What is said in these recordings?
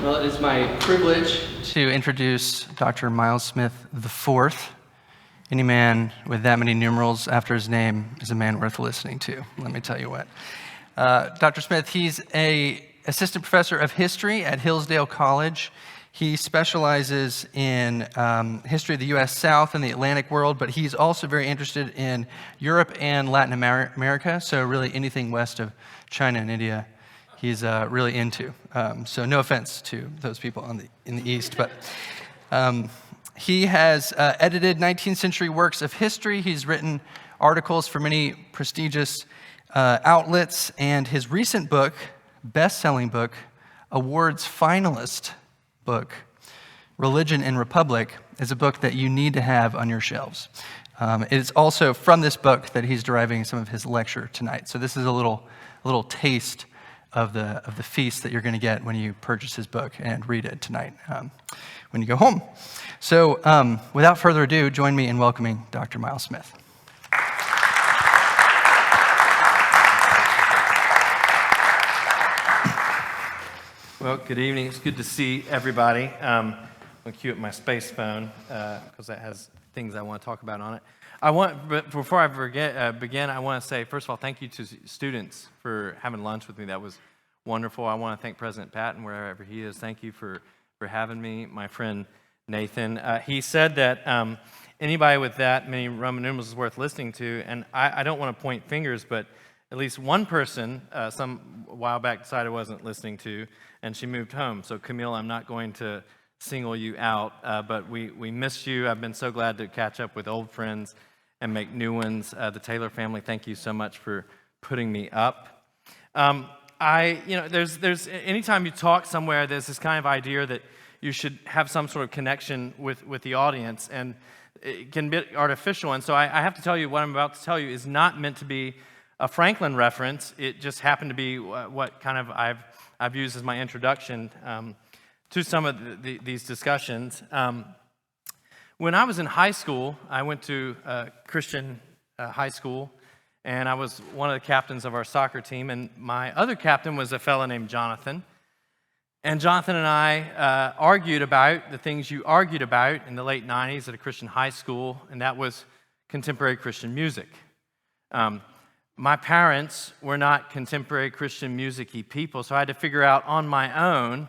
Well, it is my privilege to introduce Dr. Miles Smith IV. Any man with that many numerals after his name is a man worth listening to, let me tell you what. Dr. Smith, he's an assistant professor of history at Hillsdale College. He specializes in history of the U.S. South and the Atlantic world, but he's also very interested in Europe and Latin America, so really anything west of China and India he's really into. So no offense to those people in the East, but he has edited 19th century works of history. He's written articles for many prestigious outlets, and his recent book, best-selling book, awards finalist book, Religion and Republic, is a book that you need to have on your shelves. It's also from this book that he's deriving some of his lecture tonight. So this is a little taste of the feast that you're going to get when you purchase his book and read it tonight when you go home. So without further ado, join me in welcoming Dr. Miles Smith. Well, good evening. It's good to see everybody. I'm going to cue up my space phone because that has things I want to talk about on it. But before I begin, I want to say, first of all, thank you to students for having lunch with me. That was wonderful. I want to thank President Patton, wherever he is. Thank you for having me. My friend Nathan, he said that anybody with that many Roman numerals is worth listening to, and I don't want to point fingers, but at least one person a while back decided I wasn't listening to, and she moved home. So Camille, I'm not going to single you out, but we missed you. I've been so glad to catch up with old friends and make new ones. The Taylor family, thank you so much for putting me up. There's anytime you talk somewhere, there's this kind of idea that you should have some sort of connection with the audience, and it can be artificial. And so I have to tell you, what I'm about to tell you is not meant to be a Franklin reference. It just happened to be what kind of I've used as my introduction to some of these discussions. When I was in high school, I went to a Christian high school, and I was one of the captains of our soccer team, and my other captain was a fellow named Jonathan. And Jonathan and I argued about the things you argued about in the late 90s at a Christian high school, and that was contemporary Christian music. My parents were not contemporary Christian music-y people, so I had to figure out on my own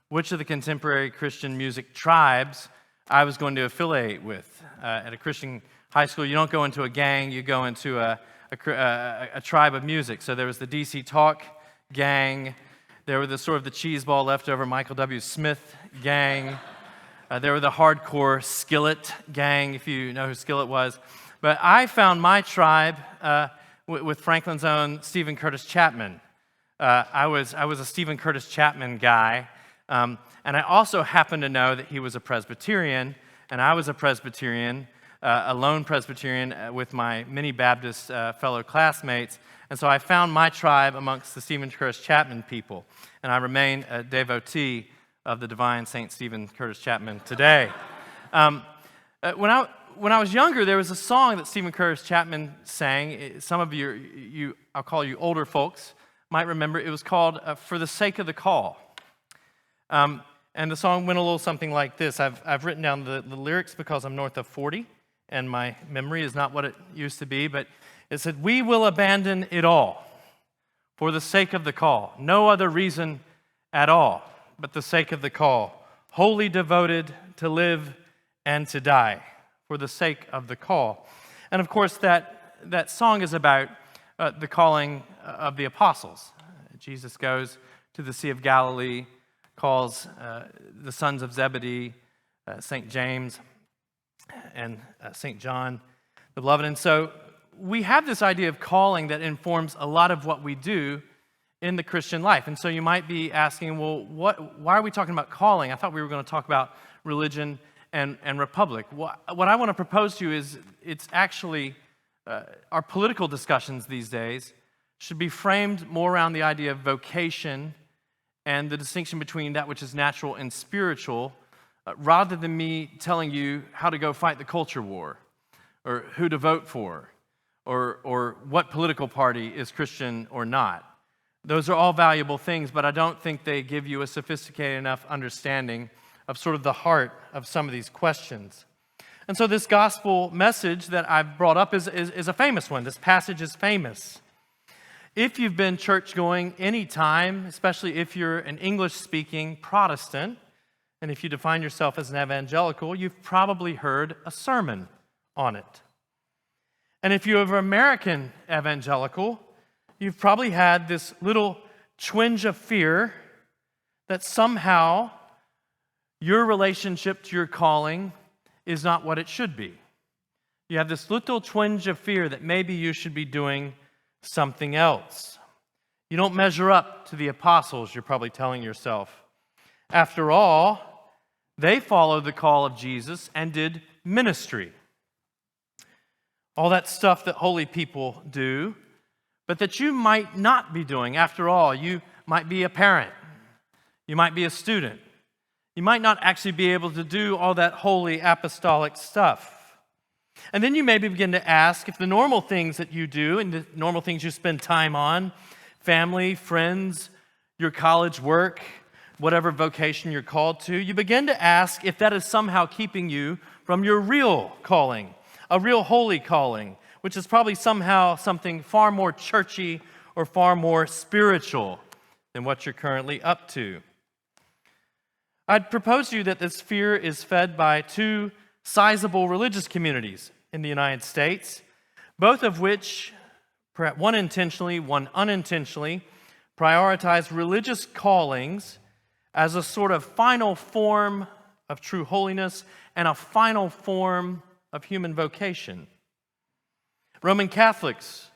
which of the contemporary Christian music tribes I was going to affiliate with. At a Christian high school, you don't go into a gang, you go into a tribe of music. So there was the DC Talk gang, there were the sort of the cheeseball leftover Michael W. Smith gang, there were the hardcore Skillet gang, if you know who Skillet was. But I found my tribe with Franklin's own Stephen Curtis Chapman. I was a Stephen Curtis Chapman guy, and I also happened to know that he was a Presbyterian, and I was a Presbyterian, a lone Presbyterian with my many Baptist fellow classmates, and so I found my tribe amongst the Stephen Curtis Chapman people, and I remain a devotee of the divine Saint Stephen Curtis Chapman today. When I was younger, there was a song that Stephen Curtis Chapman sang. Some of you, I'll call you older folks, might remember. It was called "For the Sake of the Call." And the song went a little something like this. I've written down the lyrics because I'm north of 40, and my memory is not what it used to be, but it said, "We will abandon it all for the sake of the call. No other reason at all but the sake of the call. Wholly devoted to live and to die for the sake of the call." And of course, that song is about the calling of the apostles. Jesus goes to the Sea of Galilee, calls the sons of Zebedee, St. James, and St. John, the beloved. And so we have this idea of calling that informs a lot of what we do in the Christian life. And so you might be asking, well, why are we talking about calling? I thought we were going to talk about religion and republic. What I want to propose to you is it's actually our political discussions these days should be framed more around the idea of vocation and the distinction between that which is natural and spiritual, rather than me telling you how to go fight the culture war, or who to vote for, or what political party is Christian or not. Those are all valuable things, but I don't think they give you a sophisticated enough understanding of sort of the heart of some of these questions. And so this gospel message that I've brought up is a famous one. This passage is famous. If you've been church-going any time, especially if you're an English-speaking Protestant, and if you define yourself as an evangelical, you've probably heard a sermon on it. And if you're an American evangelical, you've probably had this little twinge of fear that somehow your relationship to your calling is not what it should be. You have this little twinge of fear that maybe you should be doing something else. You don't measure up to the apostles, you're probably telling yourself. After all, they followed the call of Jesus and did ministry. All that stuff that holy people do, but that you might not be doing. After all, you might be a parent. You might be a student. You might not actually be able to do all that holy apostolic stuff. And then you maybe begin to ask if the normal things that you do and the normal things you spend time on, family, friends, your college work, whatever vocation you're called to, you begin to ask if that is somehow keeping you from your real calling, a real holy calling, which is probably somehow something far more churchy or far more spiritual than what you're currently up to. I'd propose to you that this fear is fed by two sizable religious communities in the United States, both of which, perhaps one intentionally, one unintentionally, prioritize religious callings as a sort of final form of true holiness and a final form of human vocation. Roman Catholics,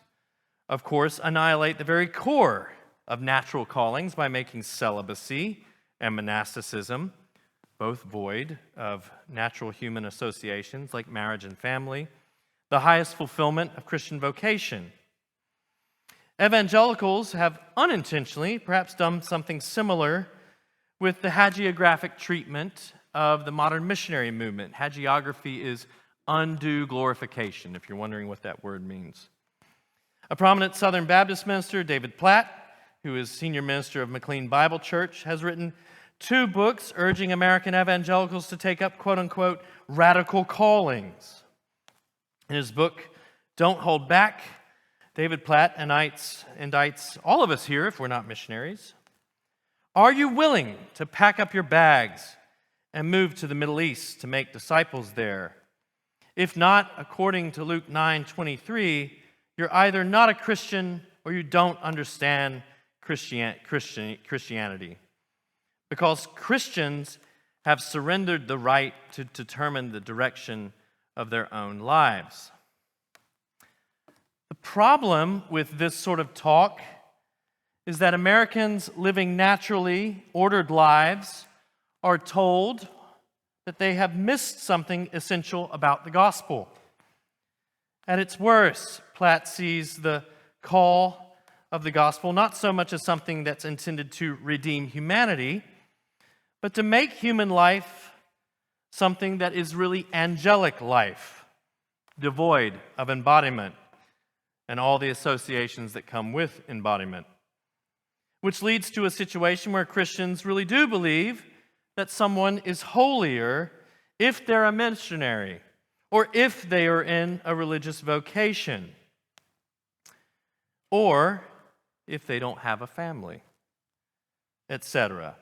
of course, annihilate the very core of natural callings by making celibacy and monasticism both void of natural human associations like marriage and family, the highest fulfillment of Christian vocation. Evangelicals have unintentionally perhaps done something similar with the hagiographic treatment of the modern missionary movement. Hagiography is undue glorification, if you're wondering what that word means. A prominent Southern Baptist minister, David Platt, who is senior minister of McLean Bible Church, has written 2 books urging American evangelicals to take up, quote-unquote, radical callings. In his book, Don't Hold Back, David Platt indicts all of us here, if we're not missionaries. Are you willing to pack up your bags and move to the Middle East to make disciples there? If not, according to Luke 9:23, you're either not a Christian or you don't understand Christianity. Because Christians have surrendered the right to determine the direction of their own lives. The problem with this sort of talk is that Americans living naturally ordered lives are told that they have missed something essential about the gospel. At its worst, Platt sees the call of the gospel not so much as something that's intended to redeem humanity, but to make human life something that is really angelic life, devoid of embodiment and all the associations that come with embodiment. Which leads to a situation where Christians really do believe that someone is holier if they're a missionary or if they are in a religious vocation or if they don't have a family, etc.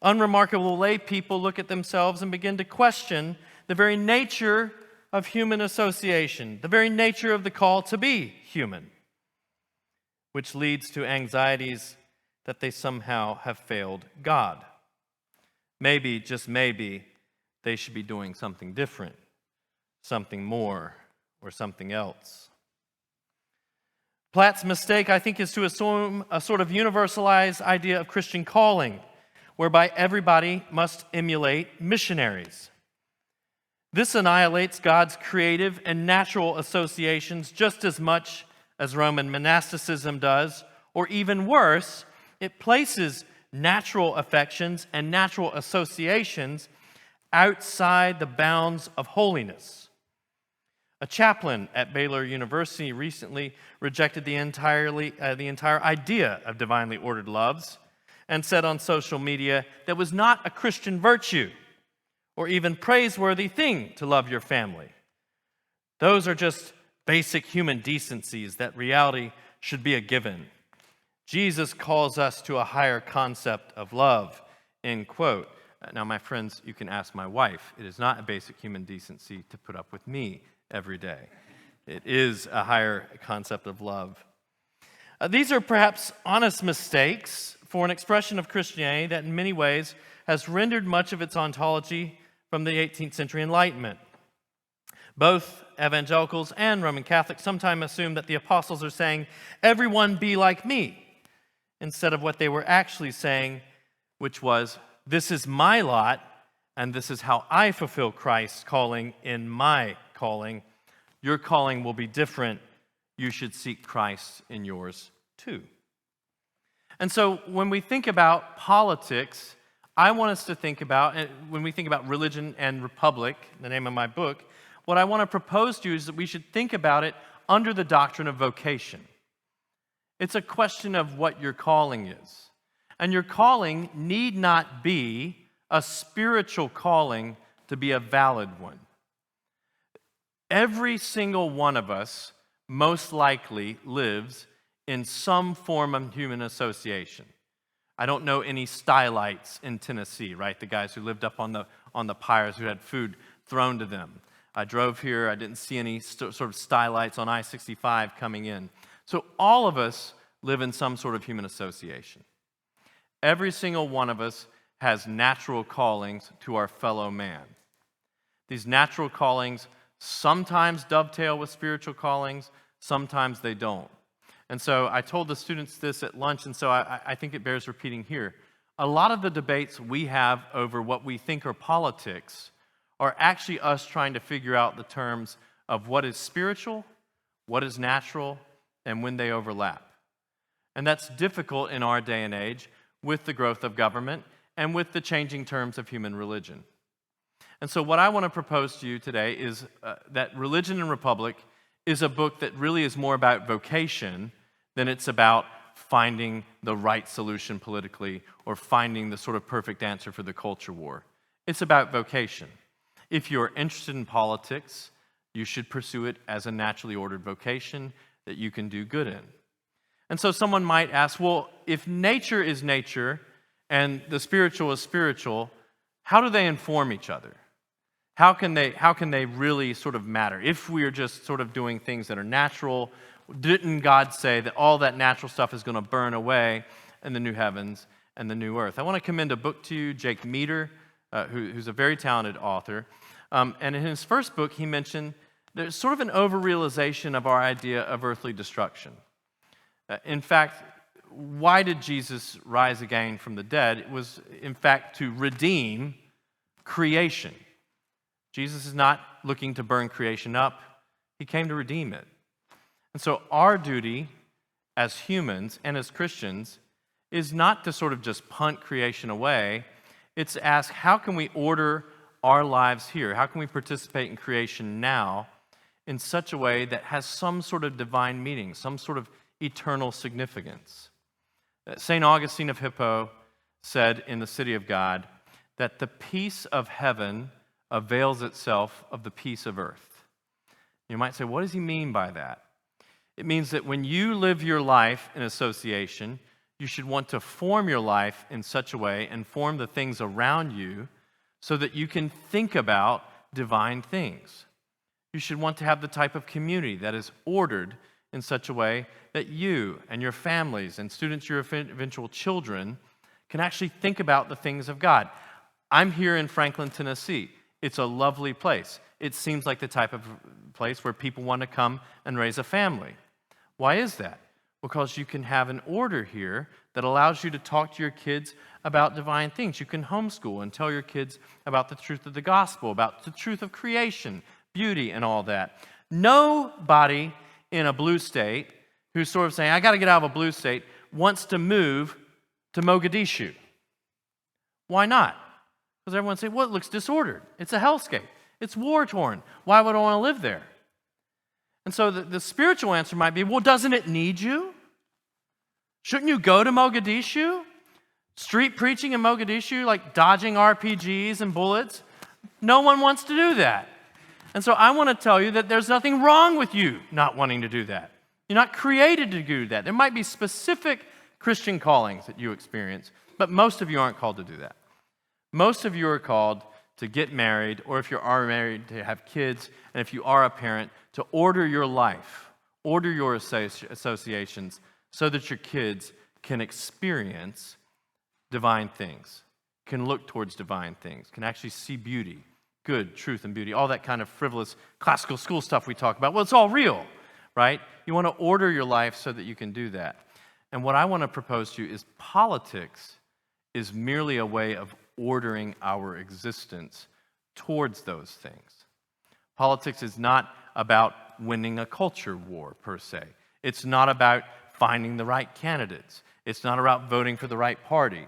Unremarkable lay people look at themselves and begin to question the very nature of human association, the very nature of the call to be human, which leads to anxieties that they somehow have failed God. Maybe, just maybe, they should be doing something different, something more, or something else. Platt's mistake, I think, is to assume a sort of universalized idea of Christian calling, whereby everybody must emulate missionaries. This annihilates God's creative and natural associations just as much as Roman monasticism does, or even worse, it places natural affections and natural associations outside the bounds of holiness. A chaplain at Baylor University recently rejected the entire idea of divinely ordered loves and said on social media that was not a Christian virtue or even praiseworthy thing to love your family. Those are just basic human decencies that reality should be a given. Jesus calls us to a higher concept of love, end quote. Now, my friends, you can ask my wife. It is not a basic human decency to put up with me every day. It is a higher concept of love. These are perhaps honest mistakes for an expression of Christianity that in many ways has rendered much of its ontology from the 18th century Enlightenment. Both evangelicals and Roman Catholics sometimes assume that the apostles are saying, "Everyone be like me," instead of what they were actually saying, which was, "This is my lot, and this is how I fulfill Christ's calling in my calling. Your calling will be different. You should seek Christ in yours too." And so when we think about politics, I want us to think about, when we think about religion and republic, the name of my book, what I want to propose to you is that we should think about it under the doctrine of vocation. It's a question of what your calling is. And your calling need not be a spiritual calling to be a valid one. Every single one of us most likely lives in some form of human association. I don't know any stylites in Tennessee, right? The guys who lived up on the pyres who had food thrown to them. I drove here, I didn't see any sort of stylites on I-65 coming in. So all of us live in some sort of human association. Every single one of us has natural callings to our fellow man. These natural callings sometimes dovetail with spiritual callings, sometimes they don't. And so I told the students this at lunch, and so I think it bears repeating here. A lot of the debates we have over what we think are politics are actually us trying to figure out the terms of what is spiritual, what is natural, and when they overlap. And that's difficult in our day and age with the growth of government and with the changing terms of human religion. And so what I want to propose to you today is that Religion and Republic is a book that really is more about vocation than it's about finding the right solution politically or finding the sort of perfect answer for the culture war. It's about vocation. If you're interested in politics, you should pursue it as a naturally ordered vocation that you can do good in. And so someone might ask, well, if nature is nature and the spiritual is spiritual, how do they inform each other? How can they really sort of matter? If we are just sort of doing things that are natural, didn't God say that all that natural stuff is going to burn away in the new heavens and the new earth? I want to commend a book to you, Jake Meador, who's a very talented author. And in his first book, he mentioned there's sort of an overrealization of our idea of earthly destruction. In fact, why did Jesus rise again from the dead? It was, in fact, to redeem creation. Jesus is not looking to burn creation up. He came to redeem it. And so our duty as humans and as Christians is not to sort of just punt creation away. It's to ask, how can we order our lives here? How can we participate in creation now in such a way that has some sort of divine meaning, some sort of eternal significance? St. Augustine of Hippo said in The City of God that the peace of heaven avails itself of the peace of earth. You might say, what does he mean by that? It means that when you live your life in association, you should want to form your life in such a way and form the things around you so that you can think about divine things. You should want to have the type of community that is ordered in such a way that you and your families and students, your eventual children, can actually think about the things of God. I'm here in Franklin, Tennessee. It's a lovely place. It seems like the type of place where people want to come and raise a family. Why is that? Because you can have an order here that allows you to talk to your kids about divine things. You can homeschool and tell your kids about the truth of the gospel, about the truth of creation, beauty, and all that. Nobody in a blue state who's sort of saying, I got to get out of a blue state, wants to move to Mogadishu. Why not? Because everyone say, well, it looks disordered. It's a hellscape. It's war-torn. Why would I want to live there? And so the spiritual answer might be, well, doesn't it need you? Shouldn't you go to Mogadishu? Street preaching in Mogadishu, like dodging RPGs and bullets? No one wants to do that. And so I want to tell you that there's nothing wrong with you not wanting to do that. You're not created to do that. There might be specific Christian callings that you experience, but most of you aren't called to do that. Most of you are called to get married, or if you are married, to have kids, and if you are a parent, to order your life, order your associations, so that your kids can experience divine things, can look towards divine things, can actually see beauty, good, truth, and beauty, all that kind of frivolous classical school stuff we talk about. Well, it's all real, right? You want to order your life so that you can do that. And what I want to propose to you is politics is merely a way of ordering our existence towards those things. Politics is not about winning a culture war, per se. It's not about finding the right candidates. It's not about voting for the right party.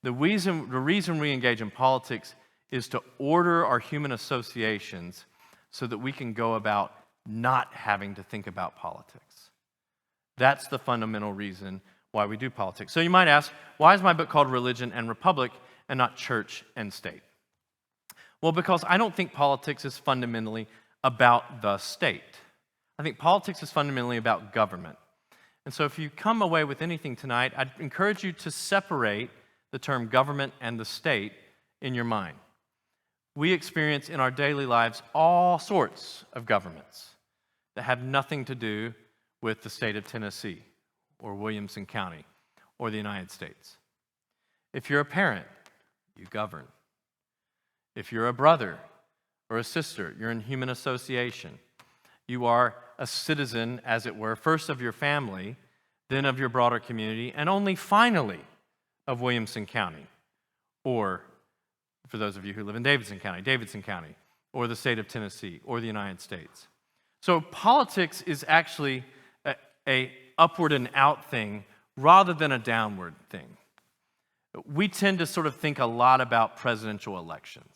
The reason we engage in politics is to order our human associations so that we can go about not having to think about politics. That's the fundamental reason why we do politics. So you might ask, why is my book called Religion and Republic and not Church and State? Well, because I don't think politics is fundamentally about the state. I think politics is fundamentally about government. And so if you come away with anything tonight, I'd encourage you to separate the term government and the state in your mind. We experience in our daily lives all sorts of governments that have nothing to do with the state of Tennessee or Williamson County or the United States. If you're a parent, you govern. If you're a brother or a sister, you're in human association. You are a citizen, as it were, first of your family, then of your broader community, and only finally of Williamson County, or for those of you who live in Davidson County, or the state of Tennessee, or the United States. So politics is actually a upward and out thing rather than a downward thing. We tend to sort of think a lot about presidential elections.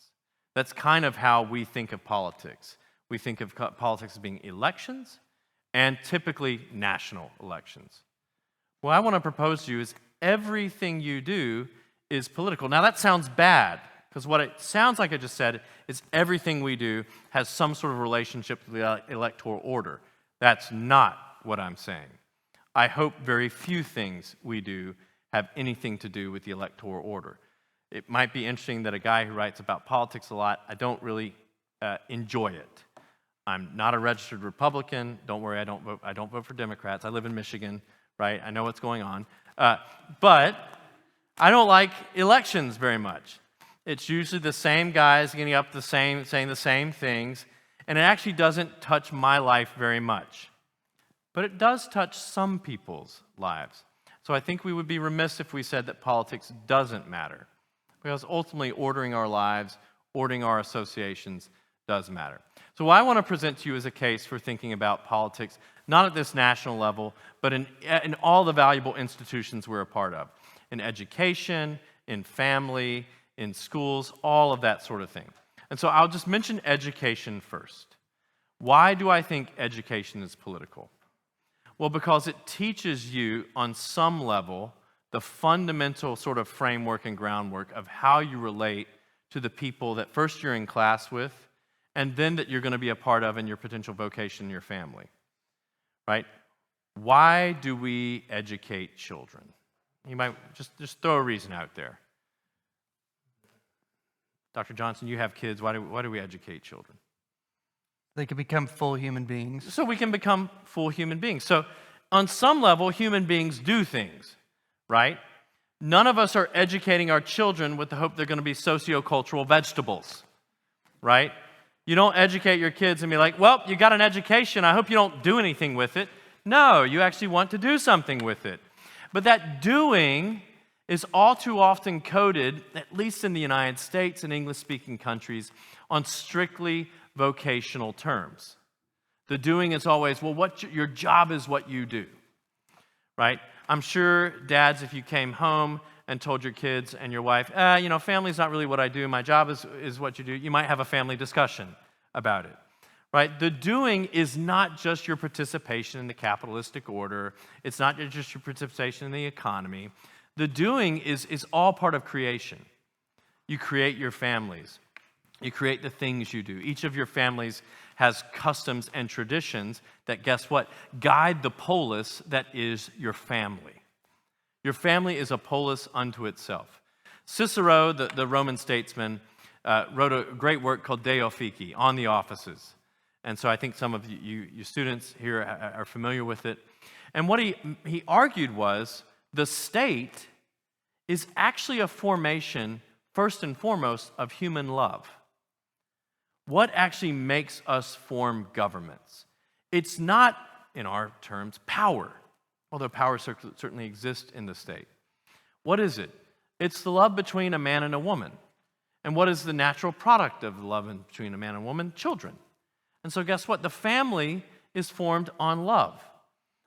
That's kind of how we think of politics. We think of politics as being elections and typically national elections. What I want to propose to you is everything you do is political. Now that sounds bad, because what it sounds like I just said is everything we do has some sort of relationship to the electoral order. That's not what I'm saying. I hope very few things we do have anything to do with the electoral order. It might be interesting that a guy who writes about politics a lot, I don't really enjoy it. I'm not a registered Republican. Don't worry, I don't vote for Democrats. I live in Michigan, right? I know what's going on. But I don't like elections very much. It's usually the same guys getting up saying the same things, and it actually doesn't touch my life very much. But it does touch some people's lives. So I think we would be remiss if we said that politics doesn't matter, because ultimately ordering our lives, ordering our associations does matter. So what I want to present to you is a case for thinking about politics, not at this national level, but in all the valuable institutions we're a part of, in education, in family, in schools, all of that sort of thing. And so I'll just mention education first. Why do I think education is political? Well, because it teaches you on some level the fundamental sort of framework and groundwork of how you relate to the people that first you're in class with, and then that you're going to be a part of in your potential vocation in your family, right? Why do we educate children? You might just throw a reason out there. Dr. Johnson, you have kids. Why do we educate children? They can become full human beings. So we can become full human beings. So on some level, human beings do things, right? None of us are educating our children with the hope they're going to be sociocultural vegetables, right? You don't educate your kids and be like, well, you got an education, I hope you don't do anything with it. No, you actually want to do something with it. But that doing is all too often coded, at least in the United States and English-speaking countries, on strictly vocational terms. The doing is always, well, your job is what you do, right? I'm sure, dads, if you came home and told your kids and your wife, family's not really what I do, my job is what you do, you might have a family discussion about it, right? The doing is not just your participation in the capitalistic order. It's not just your participation in the economy. The doing is all part of creation. You create your families. You create the things you do. Each of your families has customs and traditions that, guess what, guide the polis that is your family. Your family is a polis unto itself. Cicero, the Roman statesman, wrote a great work called De Offici, on the offices. And so I think some of you students here are familiar with it. And what he argued was the state is actually a formation, first and foremost, of human love. What actually makes us form governments? It's not, in our terms, power, although power certainly exists in the state. What is it? It's the love between a man and a woman. And what is the natural product of the love between a man and a woman? Children. And so guess what? The family is formed on love.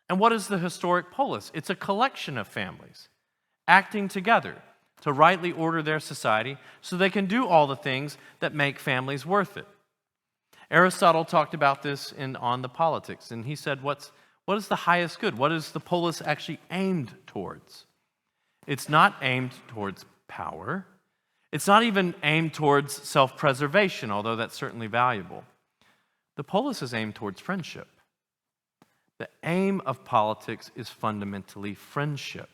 And what is the historic polis? It's a collection of families acting together to rightly order their society so they can do all the things that make families worth it. Aristotle talked about this on the Politics, and he said, what is the highest good? What is the polis actually aimed towards? It's not aimed towards power. It's not even aimed towards self-preservation, although that's certainly valuable. The polis is aimed towards friendship. The aim of politics is fundamentally friendship.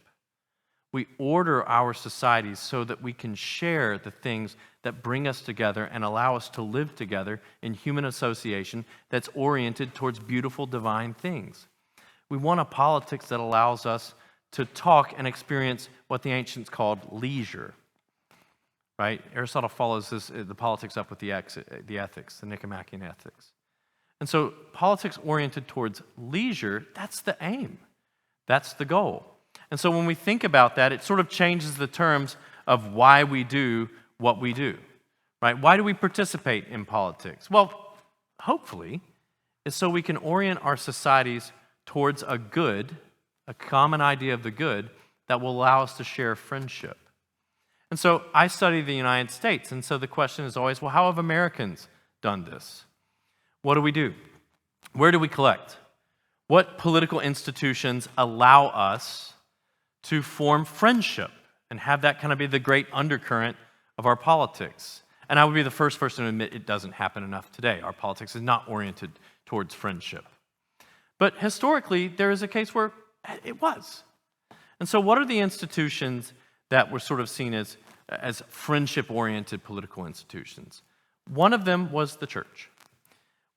We order our societies so that we can share the things that bring us together and allow us to live together in human association that's oriented towards beautiful divine things. We want a politics that allows us to talk and experience what the ancients called leisure. Right? Aristotle follows the politics up with the ethics, the Nicomachean ethics. And so politics oriented towards leisure, that's the aim. That's the goal. And so when we think about that, it sort of changes the terms of why we do what we do, right? Why do we participate in politics? Well, hopefully, it's so we can orient our societies towards a good, a common idea of the good that will allow us to share friendship. And so I study the United States, and so the question is always, well, how have Americans done this? What do? Where do we collect? What political institutions allow us to form friendship and have that kind of be the great undercurrent of our politics? And I would be the first person to admit it doesn't happen enough today. Our politics is not oriented towards friendship. But historically, there is a case where it was. And so what are the institutions that were sort of seen as friendship-oriented political institutions? One of them was the church.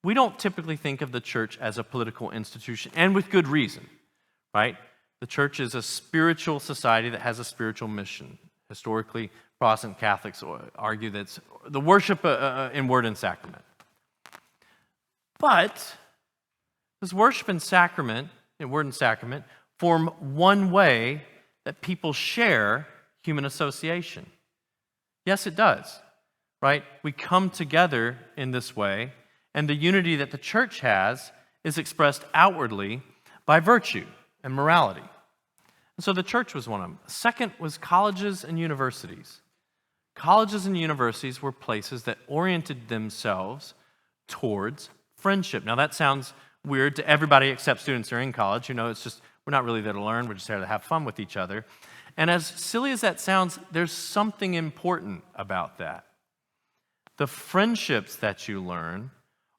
We don't typically think of the church as a political institution, and with good reason, right? The church is a spiritual society that has a spiritual mission. Historically, Protestant Catholics argue that it's the worship in word and sacrament. But this worship and sacrament, in word and sacrament, form one way that people share human association. Yes, it does, right? We come together in this way, and the unity that the church has is expressed outwardly by virtue and morality. And so the church was one of them. Second was colleges and universities. Colleges and universities were places that oriented themselves towards friendship. Now that sounds weird to everybody except students who are in college. You know, it's just, we're not really there to learn, we're just there to have fun with each other. And as silly as that sounds, there's something important about that. The friendships that you learn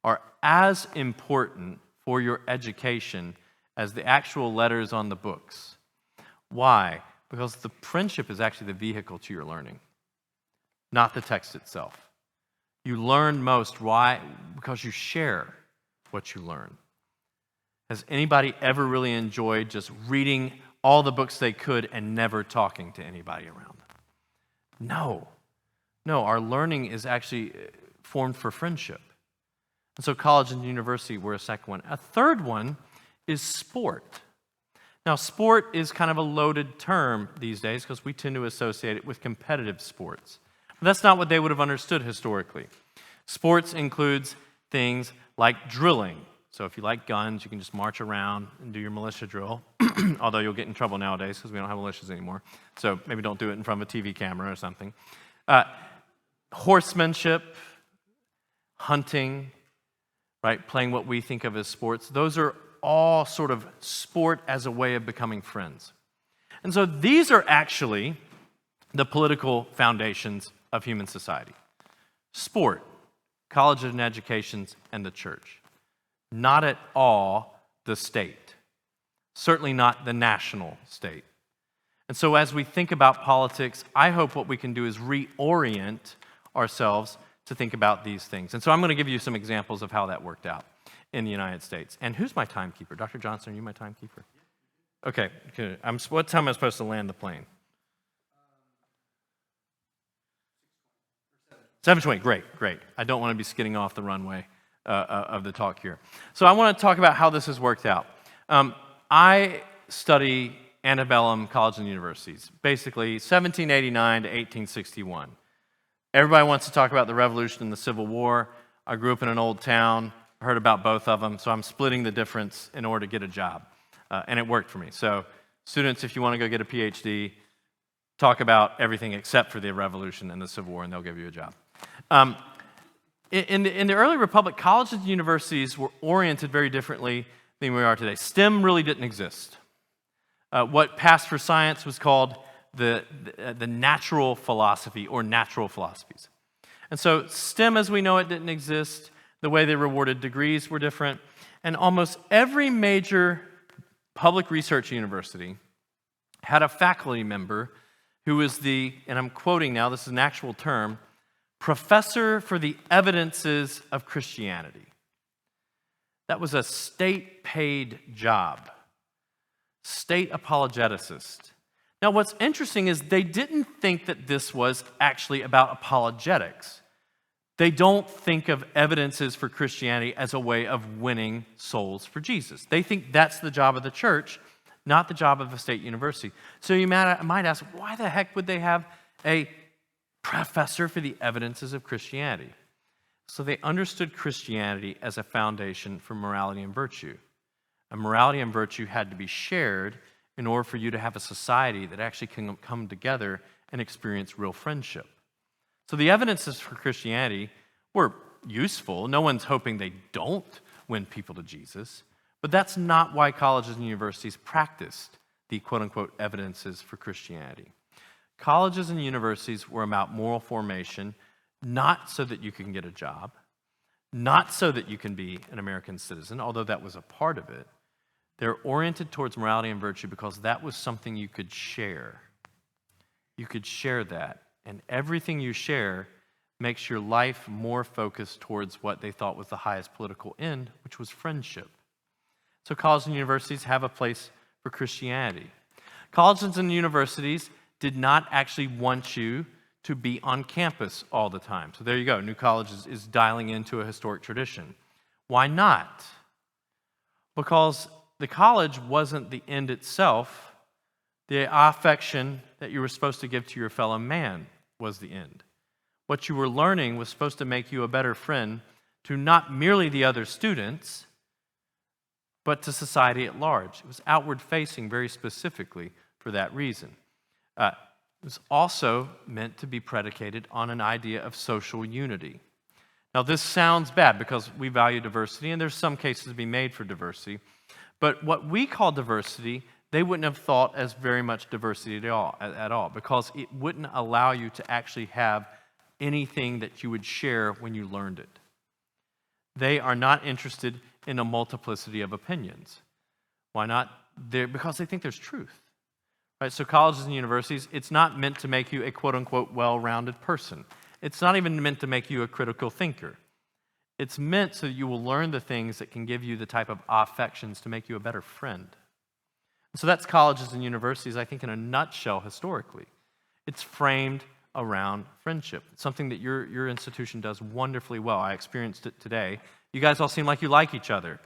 are as important for your education as the actual letters on the books. Why? Because the friendship is actually the vehicle to your learning, not the text itself. You learn most. Why? Because you share what you learn. Has anybody ever really enjoyed just reading all the books they could and never talking to anybody around them? No. No, our learning is actually formed for friendship. And so college and university were a second one. A third one is sport. Now, sport is kind of a loaded term these days because we tend to associate it with competitive sports. But that's not what they would have understood historically. Sports includes things like drilling. So if you like guns, you can just march around and do your militia drill, although you'll get in trouble nowadays because we don't have militias anymore. So maybe don't do it in front of a TV camera or something. Horsemanship, hunting, right? Playing what we think of as sports. Those are all sort of sport as a way of becoming friends. And so these are actually the political foundations of human society. Sport, colleges and educations, and the church. Not at all the state. Certainly not the national state. And so as we think about politics, I hope what we can do is reorient ourselves to think about these things. And so I'm going to give you some examples of how that worked out in the United States. And who's my timekeeper? Dr. Johnson, are you my timekeeper? Okay, good. What time am I supposed to land the plane? 7:20, great. I don't want to be skidding off the runway of the talk here. So I want to talk about how this has worked out. I study antebellum colleges and universities, basically 1789 to 1861. Everybody wants to talk about the Revolution and the Civil War. I grew up in an old town, heard about both of them, so I'm splitting the difference in order to get a job. And it worked for me. So students, if you want to go get a PhD, talk about everything except for the Revolution and the Civil War, and they'll give you a job. In the early Republic, colleges and universities were oriented very differently than we are today. STEM really didn't exist. What passed for science was called the natural philosophy or natural philosophies. And so STEM as we know it didn't exist. The way they rewarded degrees were different. And almost every major public research university had a faculty member who was and I'm quoting now, this is an actual term, professor for the evidences of Christianity. That was a state-paid job. State apologeticist. Now, what's interesting is they didn't think that this was actually about apologetics. They don't think of evidences for Christianity as a way of winning souls for Jesus. They think that's the job of the church, not the job of a state university. So you might ask, why the heck would they have a professor for the evidences of Christianity? So they understood Christianity as a foundation for morality and virtue. And morality and virtue had to be shared in order for you to have a society that actually can come together and experience real friendship. So the evidences for Christianity were useful. No one's hoping they don't win people to Jesus. But that's not why colleges and universities practiced the quote-unquote evidences for Christianity. Colleges and universities were about moral formation, not so that you can get a job, not so that you can be an American citizen, although that was a part of it. They're oriented towards morality and virtue because that was something you could share. You could share that. And everything you share makes your life more focused towards what they thought was the highest political end, which was friendship. So colleges and universities have a place for Christianity. Colleges and universities did not actually want you to be on campus all the time. So there you go. New College is dialing into a historic tradition. Why not? Because the college wasn't the end itself. The affection that you were supposed to give to your fellow man was the end. What you were learning was supposed to make you a better friend to not merely the other students, but to society at large. It was outward facing very specifically for that reason. It was also meant to be predicated on an idea of social unity. Now, this sounds bad because we value diversity, and there's some cases to be made for diversity. But what we call diversity, they wouldn't have thought as very much diversity at all, because it wouldn't allow you to actually have anything that you would share when you learned it. They are not interested in a multiplicity of opinions. Why not? Because they think there's truth. Right? So colleges and universities, it's not meant to make you a quote-unquote well-rounded person. It's not even meant to make you a critical thinker. It's meant so that you will learn the things that can give you the type of affections to make you a better friend. And so that's colleges and universities, I think, in a nutshell historically. It's framed around friendship. It's something that your institution does wonderfully well. I experienced it today. You guys all seem like you like each other.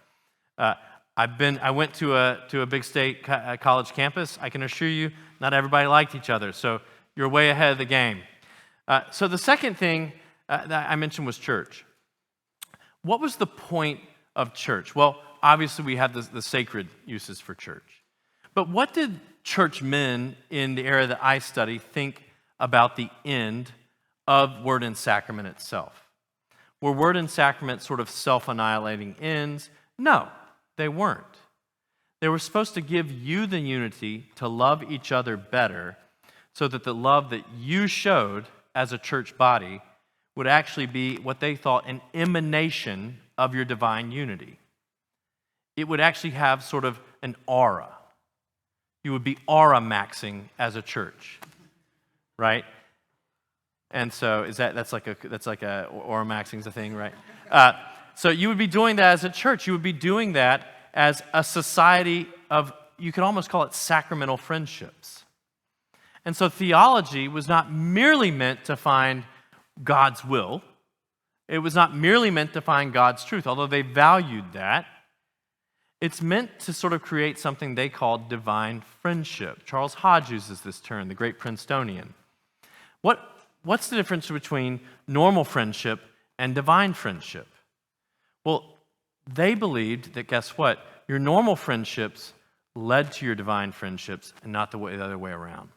I went to a big state college campus. I can assure you, not everybody liked each other. So you're way ahead of the game. So the second thing that I mentioned was church. What was the point of church? Well, obviously we have the sacred uses for church. But what did churchmen in the era that I study think about the end of word and sacrament itself? Were word and sacrament sort of self-annihilating ends? No, they weren't. They were supposed to give you the unity to love each other better so that the love that you showed as a church body would actually be what they thought an emanation of your divine unity. It would actually have sort of an aura. You would be aura maxing as a church, right? And so that's like a aura maxing's a thing, right? So you would be doing that as a church. You would be doing that as a society of, you could almost call it sacramental friendships. And so theology was not merely meant to find God's will. It was not merely meant to find God's truth, although they valued that. It's meant to sort of create something they called divine friendship. Charles Hodge uses this term, the great Princetonian. What's the difference between normal friendship and divine friendship? Well, they believed that, guess what? Your normal friendships led to your divine friendships and not the other way around.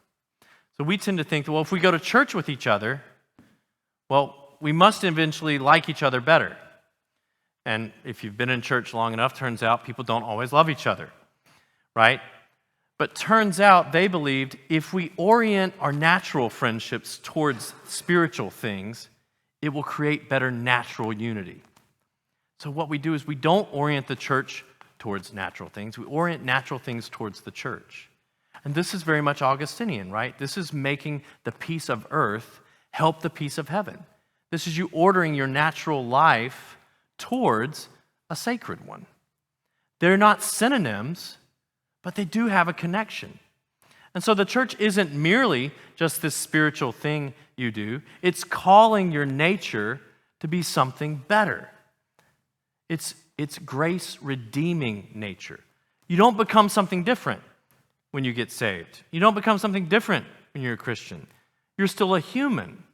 So we tend to think that, well, if we go to church with each other, well, we must eventually like each other better. And if you've been in church long enough, turns out people don't always love each other, right? But turns out they believed if we orient our natural friendships towards spiritual things, it will create better natural unity. So what we do is we don't orient the church towards natural things. We orient natural things towards the church. And this is very much Augustinian, right? This is making the peace of earth help the peace of heaven. This is you ordering your natural life towards a sacred one. They're not synonyms, but they do have a connection. And so the church isn't merely just this spiritual thing you do. It's calling your nature to be something better. It's grace redeeming nature. You don't become something different when you get saved. You don't become something different when you're a Christian. You're still a human.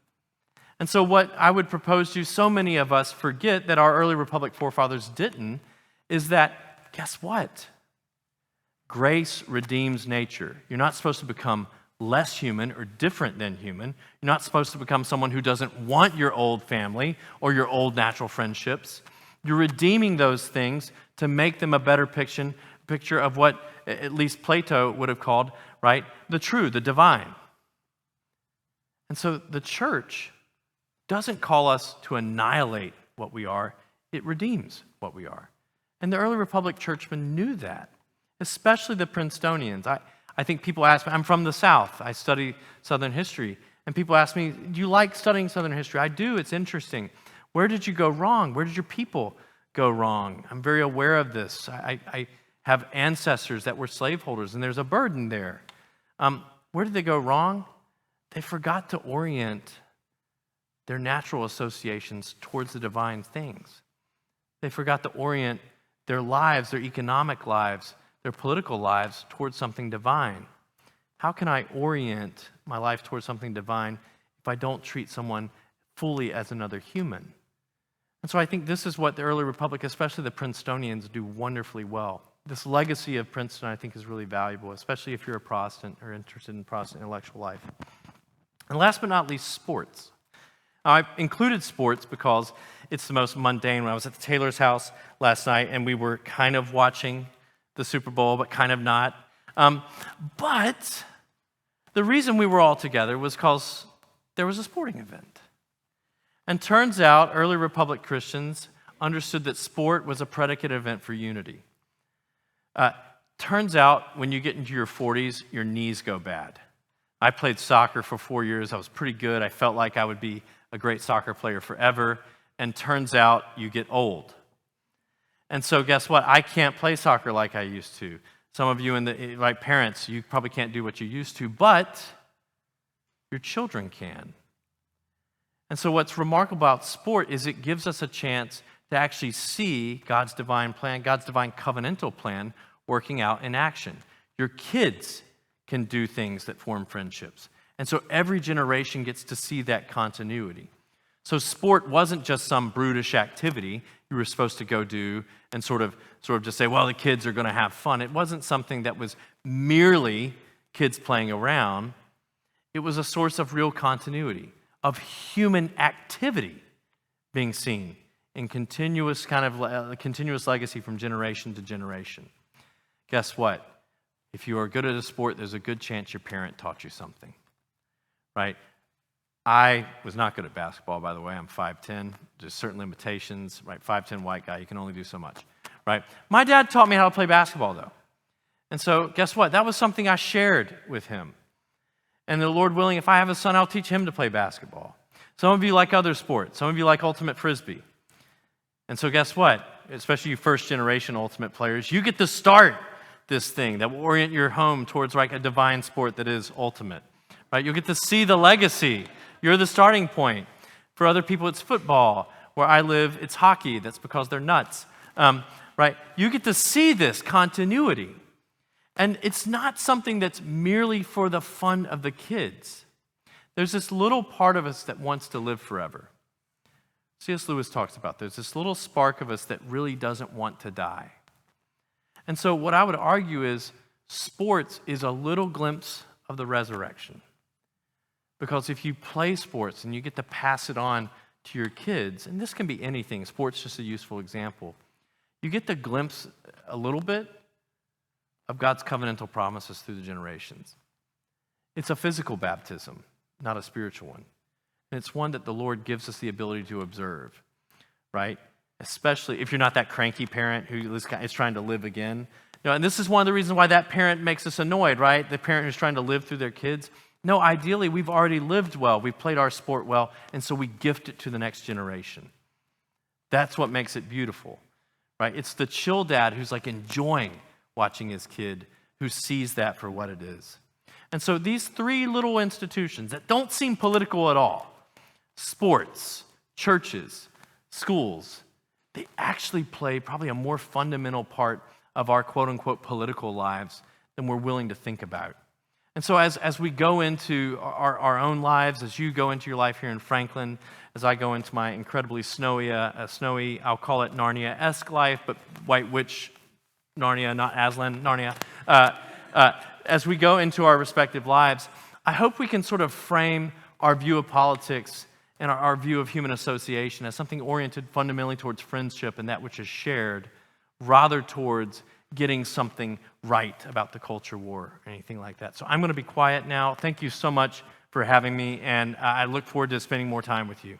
And so what I would propose to so many of us forget that our early Republic forefathers didn't is that, guess what? Grace redeems nature. You're not supposed to become less human or different than human. You're not supposed to become someone who doesn't want your old family or your old natural friendships. You're redeeming those things to make them a better picture of what at least Plato would have called, right, the true, the divine. And so the church doesn't call us to annihilate what we are. It redeems what we are. And the early Republic churchmen knew that, especially the Princetonians. I think people ask me, I'm from the South. I study Southern history. And people ask me, do you like studying Southern history? I do. It's interesting. Where did you go wrong? Where did your people go wrong? I'm very aware of this. I have ancestors that were slaveholders, and there's a burden there. Where did they go wrong? They forgot to orient their natural associations towards the divine things. They forgot to orient their lives, their economic lives, their political lives towards something divine. How can I orient my life towards something divine if I don't treat someone fully as another human? And so I think this is what the early Republic, especially the Princetonians, do wonderfully well. This legacy of Princeton, I think, is really valuable, especially if you're a Protestant or interested in Protestant intellectual life. And last but not least, sports. Now, I've included sports because it's the most mundane. When I was at the Taylor's house last night, and we were kind of watching the Super Bowl, but kind of not. But the reason we were all together was because there was a sporting event. And turns out early Republic Christians understood that sport was a predicate event for unity. Turns out when you get into your 40s, your knees go bad. I played soccer for 4 years. I was pretty good. I felt like I would be a great soccer player forever. And turns out you get old. And so guess what? I can't play soccer like I used to. Some of you, like parents, you probably can't do what you used to, but your children can. And so what's remarkable about sport is it gives us a chance to actually see God's divine plan, God's divine covenantal plan working out in action. Your kids can do things that form friendships. And so every generation gets to see that continuity. So sport wasn't just some brutish activity you were supposed to go do and sort of just say, well, the kids are going to have fun. It wasn't something that was merely kids playing around. It was a source of real continuity, of human activity being seen in continuous continuous legacy from generation to generation. Guess what? If you are good at a sport, there's a good chance your parent taught you something, right? I was not good at basketball, by the way. I'm 5'10". There's certain limitations, right? 5'10" white guy, you can only do so much, right? My dad taught me how to play basketball, though. And so guess what? That was something I shared with him. And the Lord willing, if I have a son, I'll teach him to play basketball. Some of you like other sports. Some of you like ultimate frisbee. And so guess what? Especially you first-generation ultimate players, you get to start this thing that will orient your home towards like a divine sport that is ultimate, right? You'll get to see the legacy. You're the starting point. For other people, it's football. Where I live, it's hockey. That's because they're nuts, right? You get to see this continuity. And it's not something that's merely for the fun of the kids. There's this little part of us that wants to live forever. C.S. Lewis talks about there's this little spark of us that really doesn't want to die. And so what I would argue is sports is a little glimpse of the resurrection. Because if you play sports and you get to pass it on to your kids, and this can be anything, sports just a useful example, you get to glimpse a little bit of God's covenantal promises through the generations. It's a physical baptism, not a spiritual one. And it's one that the Lord gives us the ability to observe, right? Especially if you're not that cranky parent who is trying to live again. You know, and this is one of the reasons why that parent makes us annoyed, right? The parent who's trying to live through their kids. No, ideally, we've already lived well. We've played our sport well, and so we gift it to the next generation. That's what makes it beautiful, right? It's the chill dad who's like enjoying watching his kid, who sees that for what it is. And so these three little institutions that don't seem political at all, sports, churches, schools, they actually play probably a more fundamental part of our quote-unquote political lives than we're willing to think about. And so as we go into our own lives, as you go into your life here in Franklin, as I go into my incredibly snowy, I'll call it Narnia-esque life, but White Witch Narnia, not Aslan Narnia, as we go into our respective lives, I hope we can sort of frame our view of politics and our view of human association as something oriented fundamentally towards friendship and that which is shared, rather towards getting something right about the culture war or anything like that. So I'm going to be quiet now. Thank you so much for having me, and I look forward to spending more time with you.